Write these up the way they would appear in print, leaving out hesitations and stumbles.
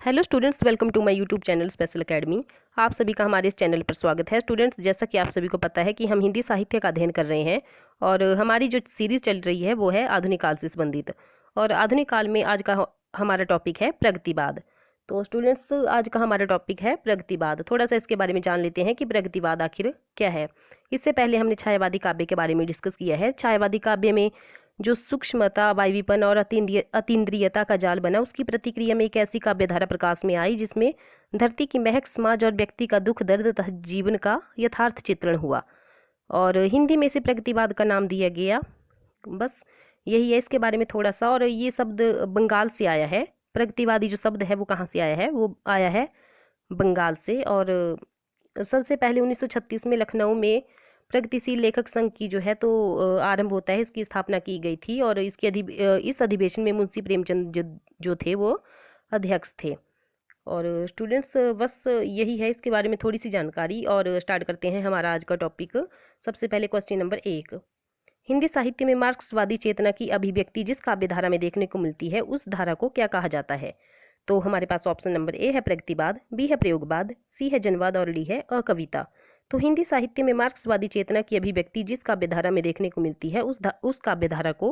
Hello students, welcome to my YouTube channel special academy. आप सभी का हमारे इस चैनल पर स्वागत है। स्टूडेंट्स, जैसा कि आप सभी को पता है कि हम हिंदी साहित्य का अध्ययन कर रहे हैं और हमारी जो सीरीज़ चल रही है वो है आधुनिक काल से संबंधित। और आधुनिक काल में आज का हमारा टॉपिक है प्रगतिवाद। तो स्टूडेंट्स, आज का हमारा टॉपिक है प्रगतिवाद। थोड़ा सा इसके बारे में जान लेते हैं कि प्रगतिवाद आखिर क्या है। इससे पहले हमने छायावादी काव्य के बारे में डिस्कस किया है। छायावादी काव्य में जो सूक्ष्मता, वायवीपन और अतीन्द्रियता का जाल बना, उसकी प्रतिक्रिया में एक ऐसी काव्यधारा प्रकाश में आई जिसमें धरती की महक, समाज और व्यक्ति का दुख दर्द तथा जीवन का यथार्थ चित्रण हुआ। और हिंदी में इसे प्रगतिवाद का नाम दिया गया। बस यही है इसके बारे में थोड़ा सा। और ये शब्द बंगाल से आया है। प्रगतिवादी जो शब्द है वो कहाँ से आया है? वो आया है बंगाल से। और सबसे पहले 1936 में लखनऊ में प्रगतिशील लेखक संघ की जो है तो आरंभ होता है। इसकी स्थापना की गई थी और इस अधिवेशन में मुंशी प्रेमचंद जो थे वो अध्यक्ष थे। और स्टूडेंट्स, बस यही है इसके बारे में थोड़ी सी जानकारी। और स्टार्ट करते हैं हमारा आज का टॉपिक। सबसे पहले क्वेश्चन नंबर 1, हिंदी साहित्य में मार्क्सवादी चेतना की अभिव्यक्ति जिस काव्य धारा में देखने को मिलती है उस धारा को क्या कहा जाता है? तो हमारे पास ऑप्शन नंबर ए है प्रगतिवाद, बी है प्रयोगवाद, सी है जनवाद और डी है अकविता। तो हिंदी साहित्य में मार्क्सवादी चेतना की अभिव्यक्ति जिस काव्यधारा में देखने को मिलती है उस काव्यधारा को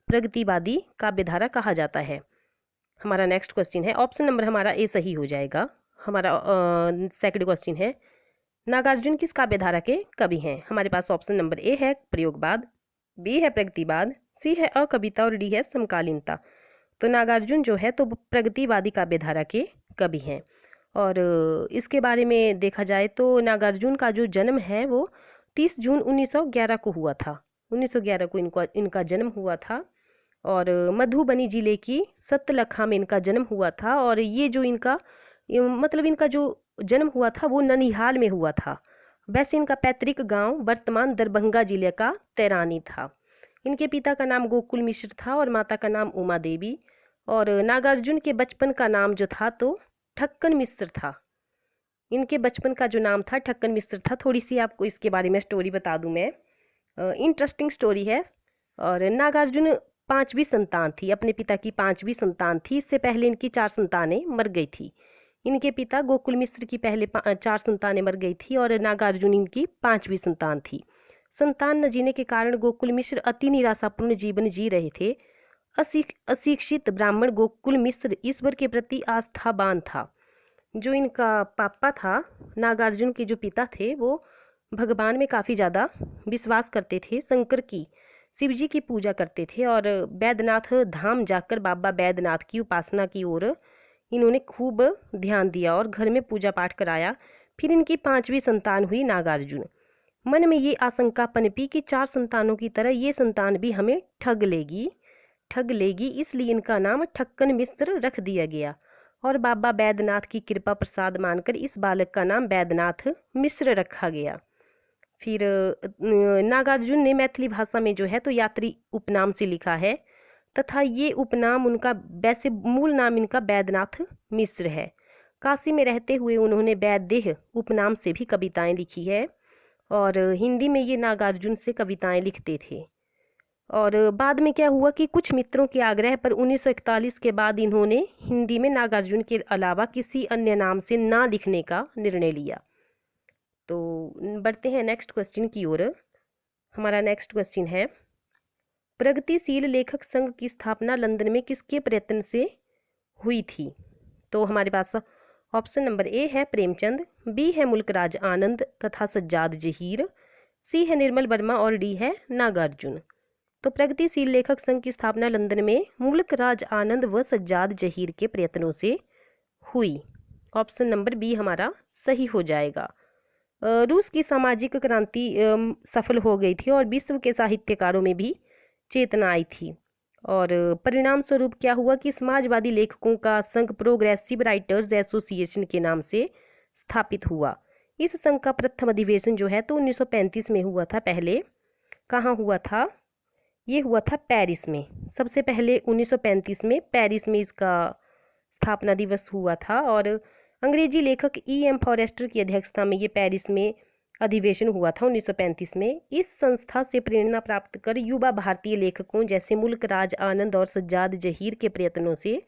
प्रगतिवादी काव्यधारा कहा जाता है। हमारा नेक्स्ट क्वेश्चन है, ऑप्शन नंबर हमारा ए सही हो जाएगा। हमारा सेकंड क्वेश्चन है, नागार्जुन किस काव्यधारा के कवि हैं? हमारे पास ऑप्शन नंबर ए है प्रयोगवाद, बी है प्रगतिवाद, सी है अकविता और डी है समकालीनता। तो नागार्जुन जो है तो प्रगतिवादी काव्यधारा के कवि हैं। और इसके बारे में देखा जाए तो नागार्जुन का जो जन्म है वो 30 जून 1911 को हुआ था। 1911 को इनका जन्म हुआ था। और मधुबनी जिले की सतलखा में इनका जन्म हुआ था। और ये जो इनका जो जन्म हुआ था वो ननिहाल में हुआ था। वैसे इनका पैतृक गांव वर्तमान दरभंगा जिले का तैरानी था। इनके पिता का नाम गोकुल मिश्र था और माता का नाम उमा देवी। और नागार्जुन के बचपन का नाम जो था तो ठक्कन मिश्र था। इनके बचपन का जो नाम था ठक्कन मिश्र था। थोड़ी सी आपको इसके बारे में स्टोरी बता दूं मैं, इंटरेस्टिंग स्टोरी है। और नागार्जुन पांचवी संतान थी, अपने पिता की पांचवी संतान थी। इससे पहले इनकी 4 संतानें मर गई थी। इनके पिता गोकुल मिश्र की पहले 4 संतानें मर गई थी और नागार्जुन इनकी 5वीं संतान थी। संतान न जीने के कारण गोकुल मिश्र अति निराशापूर्ण जीवन जी रहे थे। अशिक्षित ब्राह्मण गोकुल मिश्र ईश्वर के प्रति आस्थावान था। जो इनका पापा था, नागार्जुन के जो पिता थे, वो भगवान में काफ़ी ज़्यादा विश्वास करते थे। शंकर की, शिव जी की पूजा करते थे और बैद्यनाथ धाम जाकर बाबा बैद्यनाथ की उपासना की ओर इन्होंने खूब ध्यान दिया और घर में पूजा पाठ कराया। फिर इनकी 5वीं संतान हुई नागार्जुन। मन में ये आशंका पनपी कि 4 संतानों की तरह ये संतान भी हमें ठग लेगी, इसलिए इनका नाम ठक्कन मिश्र रख दिया गया। और बाबा बैद्यनाथ की कृपा प्रसाद मानकर इस बालक का नाम बैद्यनाथ मिश्र रखा गया। फिर नागार्जुन ने मैथिली भाषा में जो है तो यात्री उपनाम से लिखा है तथा ये उपनाम उनका, वैसे मूल नाम इनका बैद्यनाथ मिश्र है। काशी में रहते हुए उन्होंने वैदेह उपनाम से भी कविताएं लिखी है और हिंदी में ये नागार्जुन से कविताएं लिखते थे। और बाद में क्या हुआ कि कुछ मित्रों के आग्रह पर 1941 के बाद इन्होंने हिंदी में नागार्जुन के अलावा किसी अन्य नाम से ना लिखने का निर्णय लिया। तो बढ़ते हैं नेक्स्ट क्वेश्चन की ओर। हमारा नेक्स्ट क्वेश्चन है, प्रगतिशील लेखक संघ की स्थापना लंदन में किसके प्रयत्न से हुई थी? तो हमारे पास ऑप्शन नंबर ए है प्रेमचंद, बी है मुल्कराज आनंद तथा सज्जाद जहीर, सी है निर्मल वर्मा और डी है नागार्जुन। तो प्रगतिशील लेखक संघ की स्थापना लंदन में मुल्कराज आनंद व सज्जाद जहीर के प्रयत्नों से हुई। ऑप्शन नंबर बी हमारा सही हो जाएगा। रूस की सामाजिक क्रांति सफल हो गई थी और विश्व के साहित्यकारों में भी चेतना आई थी। और परिणाम स्वरूप क्या हुआ कि समाजवादी लेखकों का संघ प्रोग्रेसिव राइटर्स एसोसिएशन के नाम से स्थापित हुआ। इस संघ का प्रथम अधिवेशन जो है तो 1935 में हुआ था। पहले कहाँ हुआ था? ये हुआ था पेरिस में। सबसे पहले 1935 में पेरिस में इसका स्थापना दिवस हुआ था। और अंग्रेजी लेखक E.M. फॉरेस्टर की अध्यक्षता में ये पेरिस में अधिवेशन हुआ था 1935 में। इस संस्था से प्रेरणा प्राप्त कर युवा भारतीय लेखकों जैसे मुल्कराज आनंद और सज्जाद जहीर के प्रयत्नों से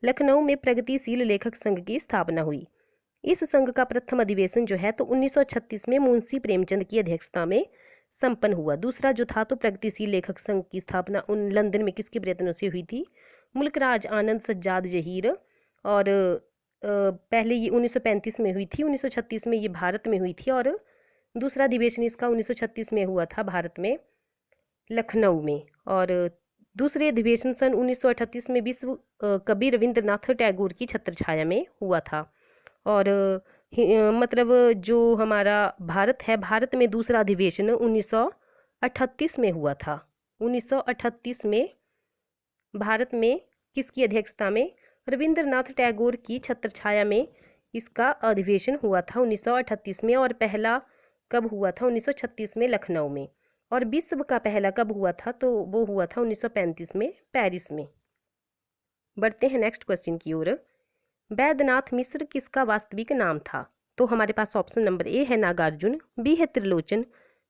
लखनऊ में प्रगतिशील लेखक संघ की स्थापना हुई। इस संघ का प्रथम अधिवेशन जो है तो 1936 में मुंशी प्रेमचंद की अध्यक्षता में संपन्न हुआ। दूसरा जो था तो प्रगतिशील लेखक संघ की स्थापना लंदन में किसके प्रयत्नों से हुई थी? मुल्कराज आनंद सज्जाद जहीर। और पहले ये 1935 में हुई थी, 1936 में ये भारत में हुई थी, और दूसरा अधिवेशन इसका 1936 में हुआ था भारत में, लखनऊ में। और दूसरे अधिवेशन सन 1938 में विश्व कवि रविंद्रनाथ टैगोर की छत्रछाया में हुआ था। और मतलब जो हमारा भारत है, भारत में दूसरा अधिवेशन 1938 में हुआ था। 1938 में भारत में किसकी अध्यक्षता में? रविंद्रनाथ टैगोर की छत्रछाया में इसका अधिवेशन हुआ था 1938 में। और पहला कब हुआ था? 1936 में लखनऊ में। और विश्व का पहला कब हुआ था? तो वो हुआ था 1935 में पेरिस में। बढ़ते हैं नेक्स्ट क्वेश्चन की ओर। वैद्यनाथ मिश्र किसका वास्तविक नाम था? तो हमारे पास ऑप्शन नंबर ए है नागार्जुन, बी है त्रिलोचन,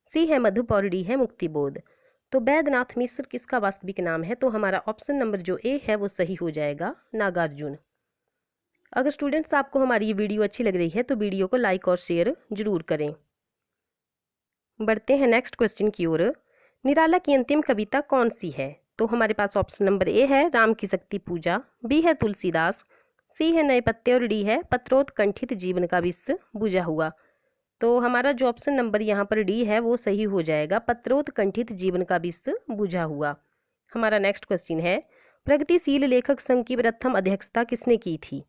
सी है मधुप और डी है मुक्तिबोध। तो वैद्यनाथ मिश्र किसका वास्तविक नाम है? तो हमारा ऑप्शन नंबर जो ए है वो सही हो जाएगा, नागार्जुन। अगर स्टूडेंट्स आपको हमारी ये वीडियो अच्छी लग रही है तो वीडियो को लाइक और शेयर जरूर करें। बढ़ते हैं नेक्स्ट क्वेश्चन की ओर। निराला की अंतिम कविता कौन सी है? तो हमारे पास ऑप्शन नंबर ए है राम की शक्ति पूजा, बी है तुलसीदास, सी है नए पत्ते और डी है पत्रोत्कंठित जीवन का विष बुझा हुआ। तो हमारा जो ऑप्शन नंबर यहाँ पर डी है वो सही हो जाएगा, पत्रोत्कंठित जीवन का विष बुझा हुआ। हमारा नेक्स्ट क्वेश्चन है, प्रगतिशील लेखक संघ की प्रथम अध्यक्षता किसने की थी?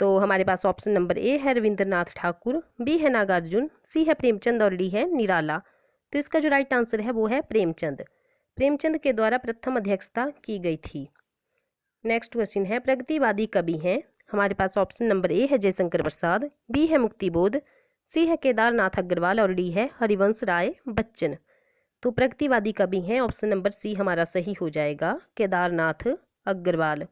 तो हमारे पास ऑप्शन नंबर ए है रविंद्रनाथ ठाकुर, बी है नागार्जुन, सी है प्रेमचंद और डी है निराला। तो इसका जो राइट आंसर है वो है प्रेमचंद। प्रेमचंद के द्वारा प्रथम अध्यक्षता की गई थी। नेक्स्ट क्वेश्चन है, प्रगतिवादी कवि हैं? हमारे पास ऑप्शन नंबर ए है जयशंकर प्रसाद, बी है मुक्तिबोध, सी है केदारनाथ अग्रवाल और डी है हरिवंश राय बच्चन। तो प्रगतिवादी कवि हैं ऑप्शन नंबर सी हमारा सही हो जाएगा, केदारनाथ अग्रवाल।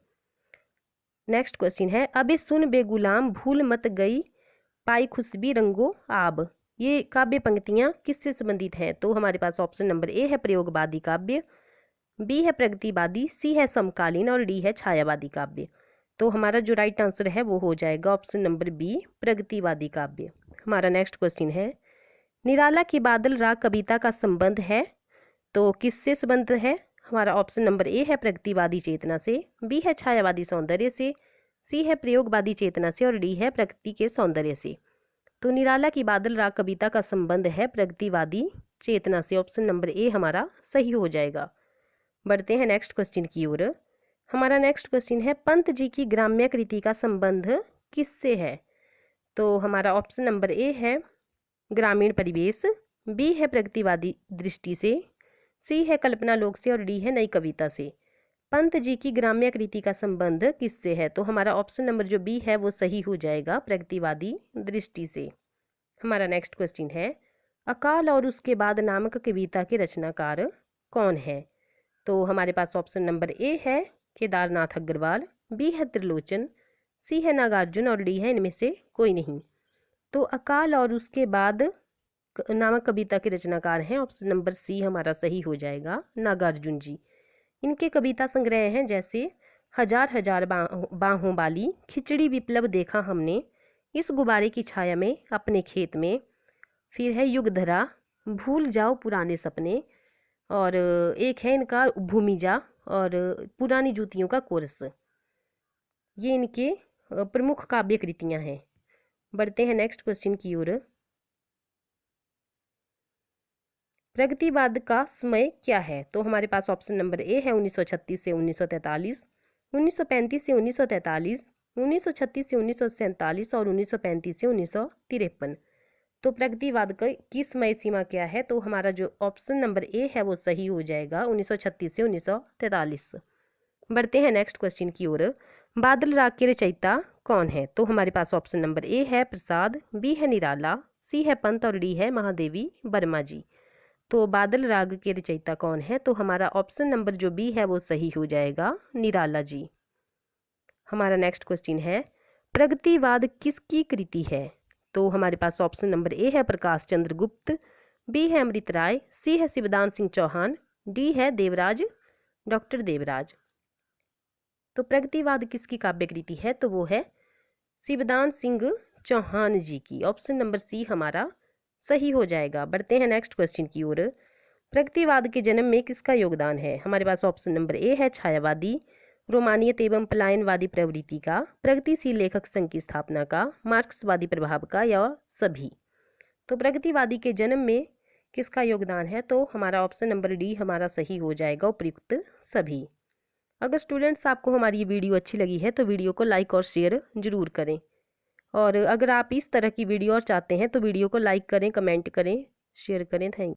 नेक्स्ट क्वेश्चन है, अबे सुन बेगुलाम भूल मत गई पाई खुशबी रंगो आब। ये काव्य पंक्तियाँ किससे संबंधित हैं? तो हमारे पास ऑप्शन नंबर ए है प्रयोगवादी काव्य, बी है प्रगतिवादी, सी है समकालीन और डी है छायावादी काव्य। तो हमारा जो राइट आंसर है वो हो जाएगा ऑप्शन नंबर बी, प्रगतिवादी काव्य। हमारा नेक्स्ट क्वेश्चन है, निराला की बादल राग कविता का संबंध है तो किससे संबंध है? हमारा ऑप्शन नंबर ए है प्रगतिवादी चेतना से, बी है छायावादी सौंदर्य से, सी है प्रयोगवादी चेतना से और डी है प्रकृति के सौंदर्य से। तो निराला की बादल राग कविता का संबंध है प्रगतिवादी चेतना से। ऑप्शन नंबर ए हमारा सही हो जाएगा। बढ़ते हैं नेक्स्ट क्वेश्चन की ओर। हमारा नेक्स्ट क्वेश्चन है, पंत जी की ग्राम्य कृति का संबंध किससे है? तो हमारा ऑप्शन नंबर ए है ग्रामीण परिवेश, बी है प्रगतिवादी दृष्टि से, सी है कल्पना लोक से और डी है नई कविता से। पंत जी की ग्राम्य कृति का संबंध किससे है? तो हमारा ऑप्शन नंबर जो बी है वो सही हो जाएगा, प्रगतिवादी दृष्टि से। हमारा नेक्स्ट क्वेश्चन है, अकाल और उसके बाद नामक कविता के रचनाकार कौन है? तो हमारे पास ऑप्शन नंबर ए है केदारनाथ अग्रवाल, बी है त्रिलोचन, सी है नागार्जुन और डी है इनमें से कोई नहीं। तो अकाल और उसके बाद नामक कविता के रचनाकार हैं ऑप्शन नंबर सी हमारा सही हो जाएगा, नागार्जुन जी। इनके कविता संग्रह हैं जैसे हजार हजार बाहों वाली, खिचड़ी विप्लव देखा हमने, इस गुब्बारे की छाया में अपने खेत में, फिर है युगधरा, भूल जाओ पुराने सपने, और एक है इनका भूमिजा और पुरानी जूतियों का कोरस। ये इनके प्रमुख काव्य कृतियाँ हैं। बढ़ते हैं नेक्स्ट क्वेश्चन की ओर। प्रगतिवाद का समय क्या है? तो हमारे पास ऑप्शन नंबर ए है 1936 से 1943, 1935 से 1943, 1936 से 1947 और 1935 से 1953। तो प्रगतिवाद की समय सीमा क्या है? तो हमारा जो ऑप्शन नंबर ए है वो सही हो जाएगा, 1936 से 1943। बढ़ते हैं नेक्स्ट क्वेश्चन की ओर। बादल राग के रचयिता कौन है? तो हमारे पास ऑप्शन नंबर ए है प्रसाद, बी है निराला, सी है पंत और डी है महादेवी वर्मा जी। तो बादल राग के रचयिता कौन है? तो हमारा ऑप्शन नंबर जो बी है वो सही हो जाएगा, निराला जी। हमारा नेक्स्ट क्वेश्चन है, प्रगतिवाद किसकी कृति है? तो हमारे पास ऑप्शन नंबर ए है प्रकाश चंद्र गुप्त, बी है अमृत राय, सी है शिवदान सिंह चौहान, डी है देवराज, डॉक्टर देवराज। तो प्रगतिवाद किसकी काव्य कृति है? तो वो है शिवदान सिंह चौहान जी की। ऑप्शन नंबर सी हमारा सही हो जाएगा। बढ़ते हैं नेक्स्ट क्वेश्चन की ओर। प्रगतिवाद के जन्म में किसका योगदान है? हमारे पास ऑप्शन नंबर ए है छायावादी, रोमानियत एवं पलायनवादी प्रवृत्ति का, प्रगतिशील लेखक संघ की स्थापना का, मार्क्सवादी प्रभाव का, या सभी। तो प्रगतिवादी के जन्म में किसका योगदान है? तो हमारा ऑप्शन नंबर डी हमारा सही हो जाएगा, उपयुक्त सभी। अगर स्टूडेंट्स आपको हमारी ये वीडियो अच्छी लगी है तो वीडियो को लाइक और शेयर जरूर करें, और अगर आप इस तरह की वीडियो और चाहते हैं तो वीडियो को लाइक करें, कमेंट करें, शेयर करें। थैंक